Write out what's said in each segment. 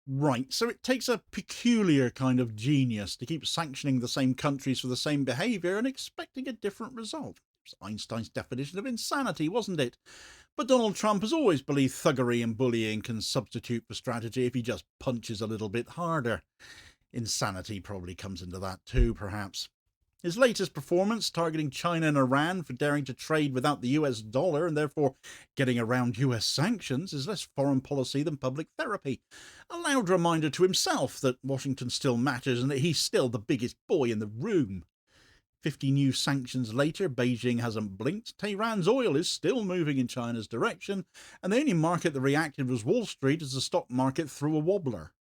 Right, so it takes a peculiar kind of genius to keep sanctioning the same countries for the same behaviour and expecting a different result. It was Einstein's definition of insanity, wasn't it? But Donald Trump has always believed thuggery and bullying can substitute for strategy if he just punches a little bit harder. Insanity probably comes into that too, perhaps. His latest performance, targeting China and Iran for daring to trade without the US dollar and therefore getting around US sanctions, is less foreign policy than public therapy. A loud reminder to himself that Washington still matters and that he's still the biggest boy in the room. 50 new sanctions later, Beijing hasn't blinked. Tehran's oil is still moving in China's direction, and the only market that reacted was Wall Street as the stock market threw a wobbler.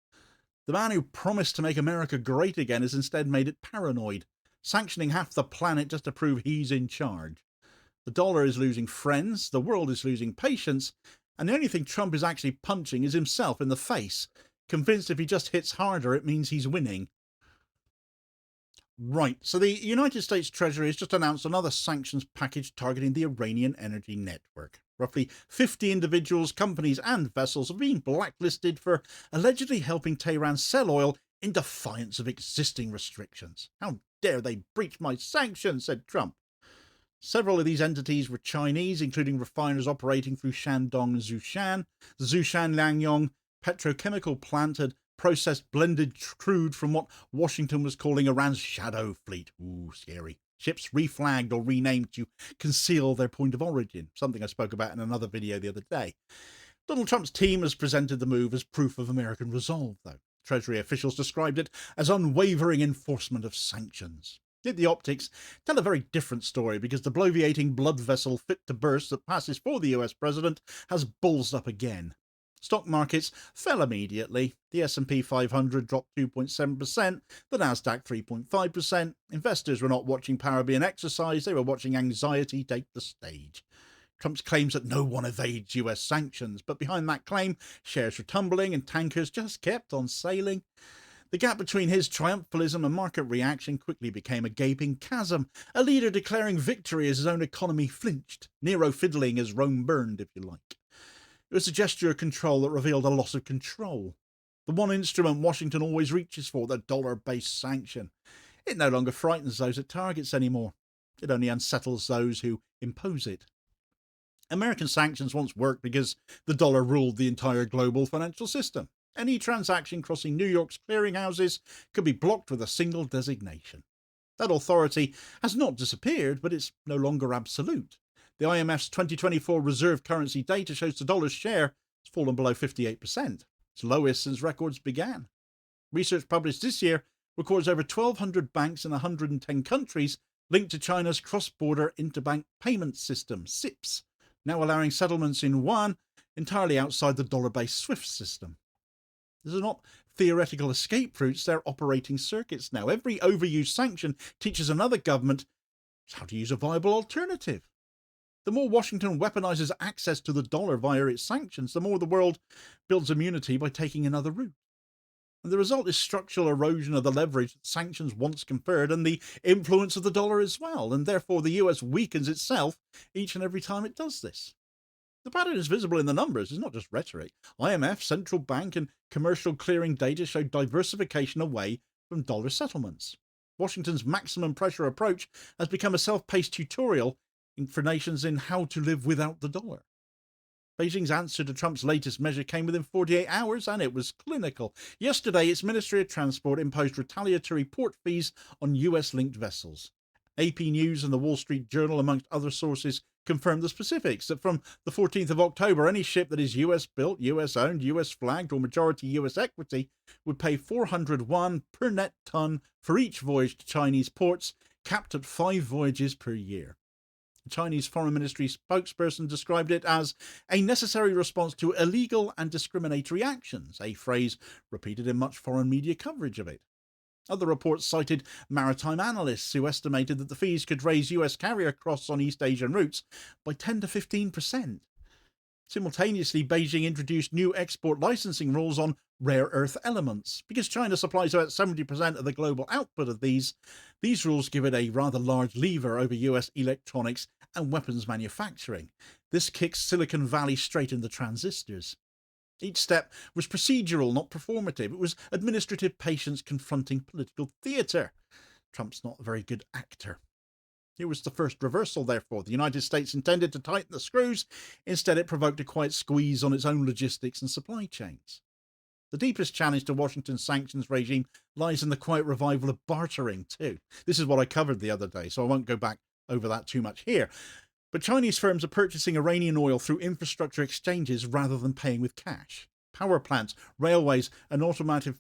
The man who promised to make America great again has instead made it paranoid, sanctioning half the planet just to prove he's in charge. The dollar is losing friends, the world is losing patience, and the only thing Trump is actually punching is himself in the face, convinced if he just hits harder it means he's winning. Right, so the United States Treasury has just announced another sanctions package targeting the Iranian energy network. Roughly 50 individuals, companies and vessels have been blacklisted for allegedly helping Tehran sell oil in defiance of existing restrictions. How dare they breach my sanctions, said Trump. Several of these entities were Chinese, including refiners operating through Shandong and Zhoushan. The Zhoushan Langyong petrochemical plant had processed blended crude from what Washington was calling Iran's shadow fleet. Ooh, scary. Ships reflagged or renamed to conceal their point of origin, something I spoke about in another video the other day. Donald Trump's team has presented the move as proof of American resolve, though. Treasury officials described it as unwavering enforcement of sanctions. Yet the optics tell a very different story, because the bloviating blood vessel fit to burst that passes for the US president has ballsed up again. Stock markets fell immediately. The S&P 500 dropped 2.7%, the Nasdaq 3.5%. Investors were not watching power being exercised, they were watching anxiety take the stage. Trump's claims that no one evades US sanctions, but behind that claim, shares were tumbling and tankers just kept on sailing. The gap between his triumphalism and market reaction quickly became a gaping chasm, a leader declaring victory as his own economy flinched, Nero fiddling as Rome burned, if you like. It was a gesture of control that revealed a loss of control. The one instrument Washington always reaches for, the dollar-based sanction. It no longer frightens those it targets anymore. It only unsettles those who impose it. American sanctions once worked because the dollar ruled the entire global financial system. Any transaction crossing New York's clearinghouses could be blocked with a single designation. That authority has not disappeared, but it's no longer absolute. The IMF's 2024 reserve currency data shows the dollar's share has fallen below 58%, its lowest since records began. Research published this year records over 1,200 banks in 110 countries linked to China's cross-border interbank payment system, SIPS, now allowing settlements in yuan entirely outside the dollar-based SWIFT system. These are not theoretical escape routes, they're operating circuits now. Every overused sanction teaches another government how to use a viable alternative. The more Washington weaponizes access to the dollar via its sanctions, the more the world builds immunity by taking another route. And the result is structural erosion of the leverage that sanctions once conferred and the influence of the dollar as well, and therefore the US weakens itself each and every time it does this. The pattern is visible in the numbers, it's not just rhetoric. IMF, central bank and commercial clearing data show diversification away from dollar settlements. Washington's maximum pressure approach has become a self-paced tutorial for nations in how to live without the dollar. Beijing's answer to Trump's latest measure came within 48 hours, and it was clinical. Yesterday, its Ministry of Transport imposed retaliatory port fees on US-linked vessels. AP News and the Wall Street Journal, amongst other sources, confirmed the specifics, that from the 14th of October, any ship that is US-built, US-owned, US-flagged, or majority US equity would pay 400 yuan per net ton for each voyage to Chinese ports, capped at 5 voyages per year. The Chinese Foreign Ministry spokesperson described it as a necessary response to illegal and discriminatory actions, a phrase repeated in much foreign media coverage of it. Other reports cited maritime analysts who estimated that the fees could raise US carrier costs on East Asian routes by 10 to 15%. Simultaneously, Beijing introduced new export licensing rules on rare earth elements. Because China supplies about 70% of the global output of these rules give it a rather large lever over US electronics and weapons manufacturing. This kicks Silicon Valley straight into transistors. Each step was procedural, not performative. It was administrative patience confronting political theatre. Trump's not a very good actor. Here was the first reversal, therefore. The United States intended to tighten the screws. Instead, it provoked a quiet squeeze on its own logistics and supply chains. The deepest challenge to Washington's sanctions regime lies in the quiet revival of bartering, too. This is what I covered the other day, so I won't go back over that too much here. But Chinese firms are purchasing Iranian oil through infrastructure exchanges rather than paying with cash. Power plants, railways, and automotive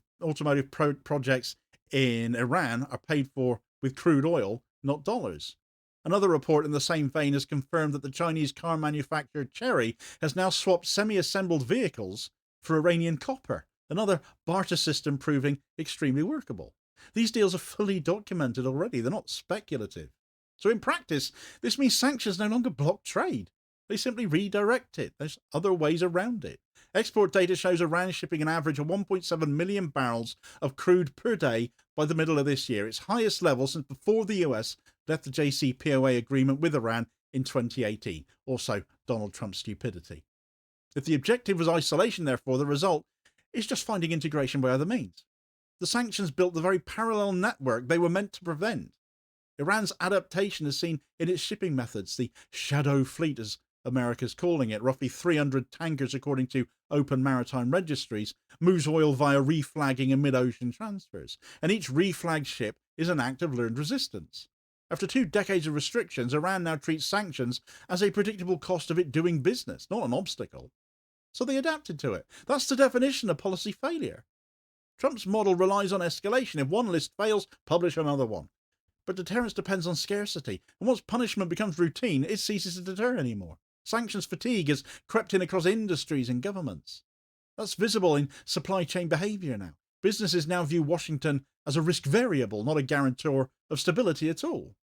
projects in Iran are paid for with crude oil, not dollars. Another report in the same vein has confirmed that the Chinese car manufacturer Chery has now swapped semi-assembled vehicles for Iranian copper, another barter system proving extremely workable. These deals are fully documented already, they're not speculative. So in practice, this means sanctions no longer block trade. They simply redirect it. There's other ways around it. Export data shows Iran shipping an average of 1.7 million barrels of crude per day by the middle of this year, its highest level since before the US left the JCPOA agreement with Iran in 2018. Also, Donald Trump's stupidity. If the objective was isolation, therefore, the result is just finding integration by other means. The sanctions built the very parallel network they were meant to prevent. Iran's adaptation is seen in its shipping methods, the shadow fleet, as America's calling it, roughly 300 tankers according to open maritime registries, moves oil via reflagging and mid-ocean transfers, and each reflagged ship is an act of learned resistance. After 2 decades of restrictions, Iran now treats sanctions as a predictable cost of it doing business, not an obstacle. So they adapted to it. That's the definition of policy failure. Trump's model relies on escalation. If one list fails, publish another one. But deterrence depends on scarcity, and once punishment becomes routine, it ceases to deter anymore. Sanctions fatigue has crept in across industries and governments. That's visible in supply chain behaviour now. Businesses now view Washington as a risk variable, not a guarantor of stability at all.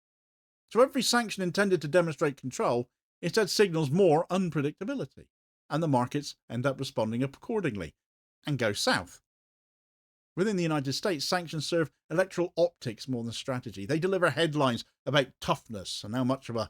So every sanction intended to demonstrate control instead signals more unpredictability, and the markets end up responding accordingly and go south. Within the United States, sanctions serve electoral optics more than strategy. They deliver headlines about toughness and how much of a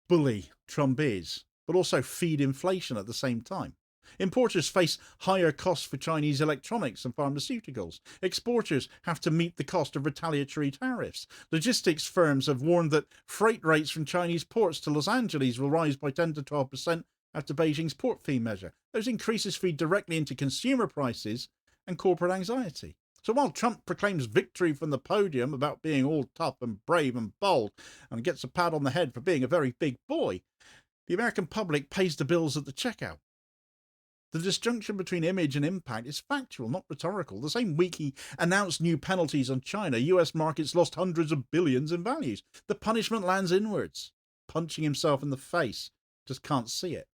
bully Trump is, but also feed inflation at the same time. Importers face higher costs for Chinese electronics and pharmaceuticals. Exporters have to meet the cost of retaliatory tariffs. Logistics firms have warned that freight rates from Chinese ports to Los Angeles will rise by 10 to 12% after Beijing's port fee measure. Those increases feed directly into consumer prices and corporate anxiety. So while Trump proclaims victory from the podium about being all tough and brave and bold and gets a pat on the head for being a very big boy, the American public pays the bills at the checkout. The disjunction between image and impact is factual, not rhetorical. The same week he announced new penalties on China, US markets lost hundreds of billions in values. The punishment lands inwards, punching himself in the face. Just can't see it.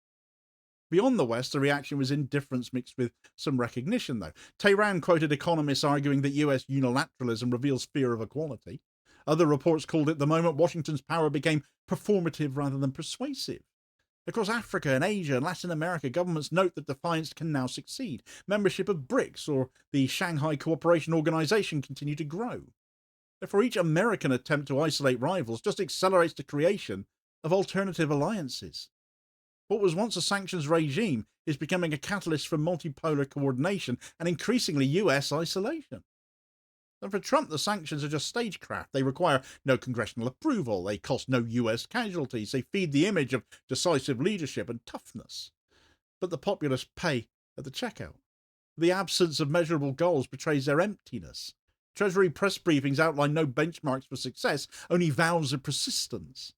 Beyond the West, the reaction was indifference mixed with some recognition, though. Tehran quoted economists arguing that US unilateralism reveals fear of equality. Other reports called it the moment Washington's power became performative rather than persuasive. Across Africa and Asia and Latin America, governments note that defiance can now succeed. Membership of BRICS or the Shanghai Cooperation Organization continue to grow. Therefore, each American attempt to isolate rivals just accelerates the creation of alternative alliances. What was once a sanctions regime is becoming a catalyst for multipolar coordination and increasingly US isolation. And for Trump, the sanctions are just stagecraft. They require no congressional approval. They cost no US casualties. They feed the image of decisive leadership and toughness. But the populace pay at the checkout. The absence of measurable goals betrays their emptiness. Treasury press briefings outline no benchmarks for success, only vows of persistence.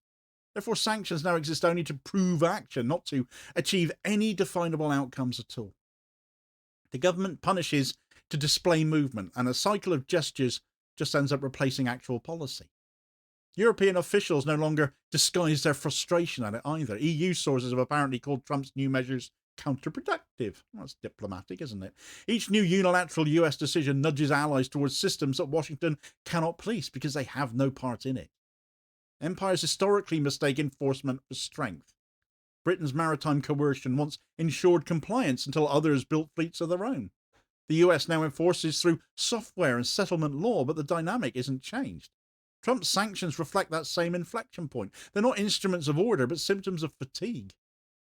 Therefore, sanctions now exist only to prove action, not to achieve any definable outcomes at all. The government punishes to display movement, and a cycle of gestures just ends up replacing actual policy. European officials no longer disguise their frustration at it either. EU sources have apparently called Trump's new measures counterproductive. Well, that's diplomatic, isn't it? Each new unilateral US decision nudges allies towards systems that Washington cannot police because they have no part in it. Empires historically mistake enforcement for strength. Britain's maritime coercion once ensured compliance until others built fleets of their own. The US now enforces through software and settlement law, but the dynamic isn't changed. Trump's sanctions reflect that same inflection point. They're not instruments of order, but symptoms of fatigue.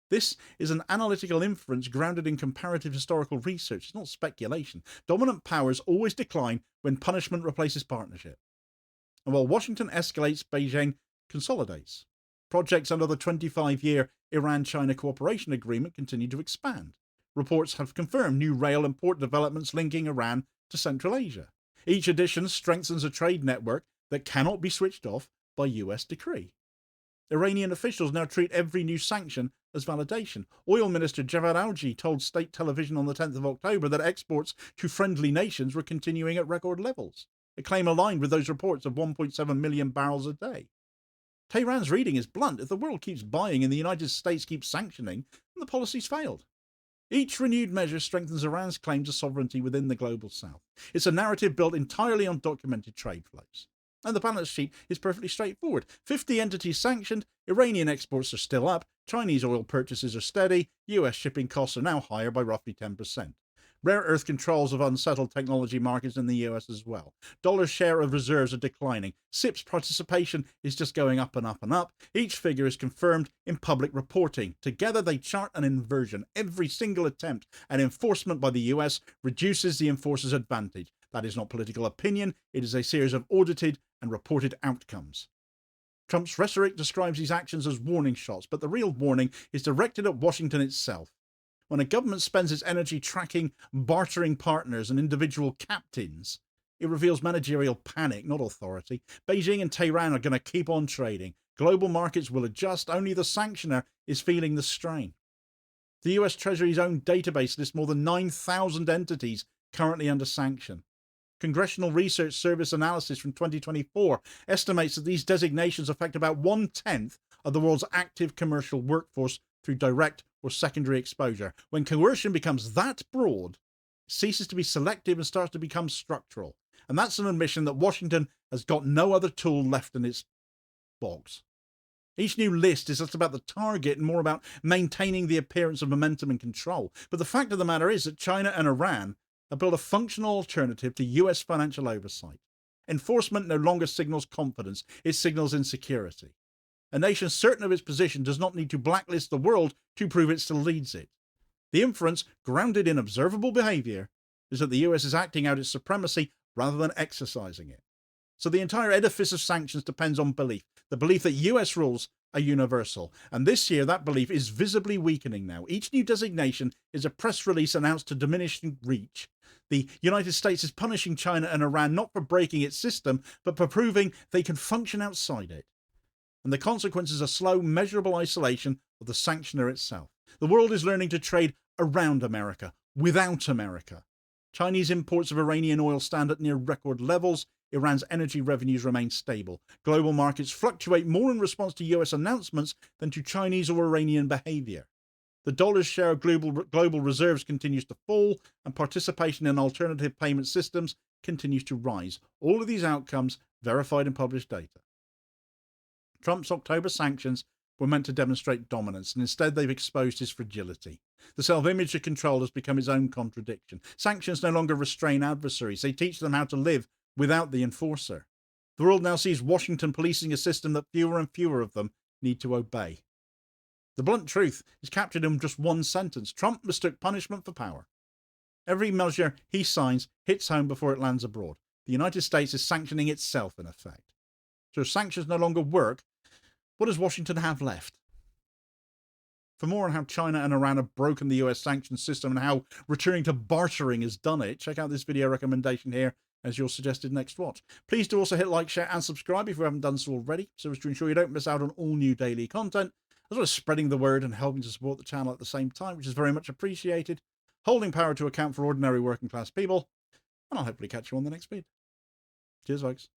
This is an analytical inference grounded in comparative historical research. It's not speculation. Dominant powers always decline when punishment replaces partnership. And while Washington escalates, Beijing consolidates. Projects under the 25-year Iran-China cooperation agreement continue to expand. Reports have confirmed new rail and port developments linking Iran to Central Asia. Each addition strengthens a trade network that cannot be switched off by US decree. Iranian officials now treat every new sanction as validation. Oil Minister Javad Alji told state television on the 10th of October that exports to friendly nations were continuing at record levels, a claim aligned with those reports of 1.7 million barrels a day. Tehran's reading is blunt. If the world keeps buying and the United States keeps sanctioning, then the policy's failed. Each renewed measure strengthens Iran's claim to sovereignty within the global south. It's a narrative built entirely on documented trade flows. And the balance sheet is perfectly straightforward. 50 entities sanctioned, Iranian exports are still up, Chinese oil purchases are steady, US shipping costs are now higher by roughly 10%. Rare earth controls of unsettled technology markets in the US as well. Dollar's share of reserves are declining. SIP's participation is just going up and up and up. Each figure is confirmed in public reporting. Together they chart an inversion. Every single attempt at enforcement by the US reduces the enforcer's advantage. That is not political opinion. It is a series of audited and reported outcomes. Trump's rhetoric describes these actions as warning shots, but the real warning is directed at Washington itself. When a government spends its energy tracking, bartering partners and individual captains, it reveals managerial panic, not authority. Beijing and Tehran are going to keep on trading. Global markets will adjust. Only the sanctioner is feeling the strain. The US Treasury's own database lists more than 9,000 entities currently under sanction. Congressional Research Service analysis from 2024 estimates that these designations affect about 1/10 of the world's active commercial workforce through direct or secondary exposure. When coercion becomes that broad, it ceases to be selective and starts to become structural. And that's an admission that Washington has got no other tool left in its box. Each new list is less about the target and more about maintaining the appearance of momentum and control. But the fact of the matter is that China and Iran have built a functional alternative to US financial oversight. Enforcement no longer signals confidence, it signals insecurity. A nation certain of its position does not need to blacklist the world to prove it still leads it. The inference, grounded in observable behaviour, is that the US is acting out its supremacy rather than exercising it. So the entire edifice of sanctions depends on belief, the belief that US rules are universal. And this year that belief is visibly weakening now. Each new designation is a press release announced to diminishing reach. The United States is punishing China and Iran not for breaking its system, but for proving they can function outside it. And the consequences are slow, measurable isolation of the sanctioner itself. The world is learning to trade around America, without America. Chinese imports of Iranian oil stand at near record levels. Iran's energy revenues remain stable. Global markets fluctuate more in response to US announcements than to Chinese or Iranian behaviour. The dollar's share of global reserves continues to fall, and participation in alternative payment systems continues to rise. All of these outcomes verified in published data. Trump's October sanctions were meant to demonstrate dominance, and instead they've exposed his fragility. The self-image of control has become its own contradiction. Sanctions no longer restrain adversaries. They teach them how to live without the enforcer. The world now sees Washington policing a system that fewer and fewer of them need to obey. The blunt truth is captured in just one sentence. Trump mistook punishment for power. Every measure he signs hits home before it lands abroad. The United States is sanctioning itself, in effect. So if sanctions no longer work, what does Washington have left? For more on how China and Iran have broken the US sanctions system and how returning to bartering has done it, check out this video recommendation here as your suggested next watch. Please do also hit like, share and subscribe if you haven't done so already, so as to ensure you don't miss out on all new daily content, as well as spreading the word and helping to support the channel at the same time, which is very much appreciated, holding power to account for ordinary working class people, and I'll hopefully catch you on the next feed. Cheers, folks.